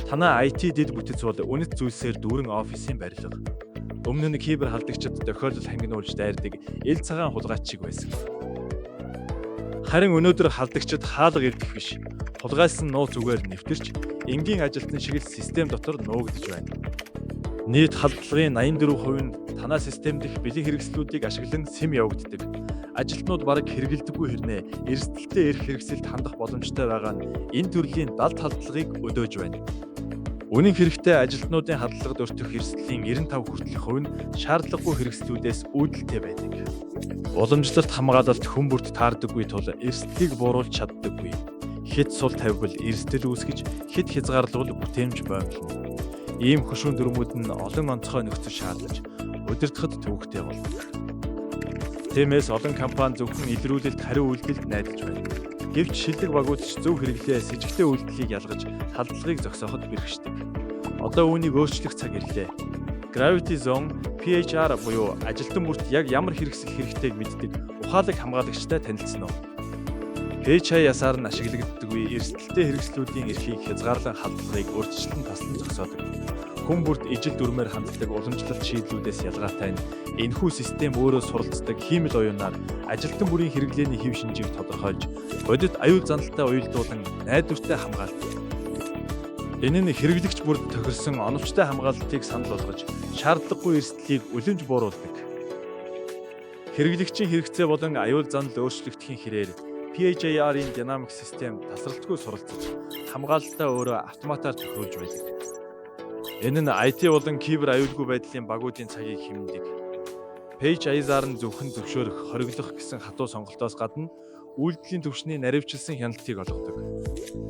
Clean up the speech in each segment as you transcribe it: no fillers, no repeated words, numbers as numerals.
Танай IT дэд бүтэц бол үнэт зүйлсээр дүүрэн офисын барилга. Өмнө нь кибер халдагчид тохиолдол хангинуулж дайрдаг ил цагаан хулгайч шиг байсан. Харин өнөөдөр халдагчид хаалга ирдэх биш. Хулгайсан нууц үгээр нэвтэрч энгийн ажилтан шиг л систем дотор нуугдж байна. Нийт халдлагын 84% нь танай систем дэх бэлэн хэрэгслүүдийг ашиглан SIM явагддаг. Ажилтнууд бараг хэрэгэлдэггүй хэрнээ эрсдэлтэй эрх хэрэгсэлд хандах боломжтой байгаа нь энэ төрлийн далд халдлагыг өдөөж байна. Үнэн хэрэгтээ ажилтнуудын халдлагад өртөх эрсдлийн 95% хүртэлх хувь нь шаардлагагүй хэрэгслүүдээс үүдэлтэй байдаг. Уламжлалт хамгаалалт хүн бүрт таардаггүй тул эрсдлийг бууруулж чаддаггүй. Хэд сул тавьбал эрсдэл үүсгэж, хэд хязгаарлавал бүтээмж боомлно. Ийм хөшүүн дүрмүүд нь олон онцгой нөхцөл шаардаж, удирдахад төвөгтэй болдог. Тиймээс олон компани зөвхөн илрүүлэлт хариу үйлдэлд найдаж байна. Гэвч шилдэг багуудч зөв хэрэглээ с ижигтэй үйлдэлийг ялгаж халдлагыг зогсооход бэрхшдэг. Одоо үүнийг өөрчлөх цаг ирлээ. Gravity Zone PHR буюу ажилтан бүрт яг ямар хэрэгсэл хэрэгтэйг мэддэг ухаалаг хамгаалагчтай танилцсан уу? PHI-ясаар нь ашиглагддаггүй эрсдэлтэй хэрэгслүүдийн эрхийг хязгаарлан халдлагыг урьдчилан таслан зогсоодог. Хүн бүрт ижил дүрмээр ханддаг уламжлалт шийдлүүдээс ялгаатай нь энэхүү систем өөрөө суралцдаг хиймэл оюунаар ажилтан бүрийн хэрэглээний хэв шинжийг тодорхойлж, бодит аюул заналтай уялдуулан найдвартай хамгаалдаг. Энэ нь хэрэглэгч бүрд тохирсон оновчтой хамгаалалтыг санал болгож, шаардлагагүй эрсдлийг үлэмж бууруулдаг. Хэрэглэгчийн хэрэгцээ болон аюул занал өөрчлөгдөхийн хэрээр PHI-ийн динамик систем тасралтгүй суралцж, хамгаалалтаа өөрөө автоматар тохируулж байдаг. Энэ нь IT болон кибер аюулгүй байдлын багуудын цагийг хэмнэдэг. PHI-заар нь зөвхөн зөвшөөрөх, хориглох гэсэн хатуу сонголтоос гадна үйлдэлийн түвшний наривчилсан хяналтыг олгодог.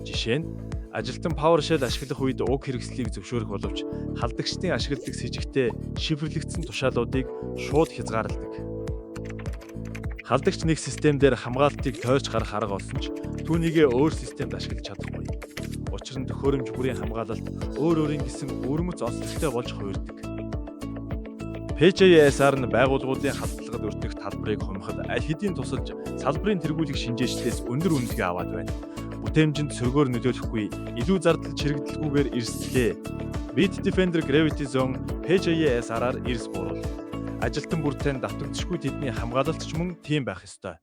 Жишээ нь ажилтан PowerShell ашиглах үед уг хэрэгслийг зөвшөөрөх боловч халдагчдын ашигладаг с ижигтэй шифрлэгдсэн тушаалуудыг шууд хязгаарладаг. Халдагч нэг систем дээр хамгаалтыг тойрч гарах арга олсон ч түүнийгээ өөр системд ашиглаж чадахгүй. Учир нь төхөөрөмж бүрийн хамгаалалт өөрийн гэсэн өрмөц онцлогтой болж хувирдаг. PHI-ясаар нь байгууллагуудын халдлагад өртөх талбарыг хумхад аль хэдийн тусалж салбарын тэргүүлэх шинжээчлээс өндөр үнэлгээ аваад байна. Бүтээмжинд сөргөөр нөлөөлөхгүй, илүү зардал чирэгдэлгүйгээр эрсдлээ. Bitdefender Gravity Zone PHI-ясаар эрс бууруул. Ажилтан бүртээ давтагдчихгүй тэдний хамгаалалтч мөн тийм байх ёстой.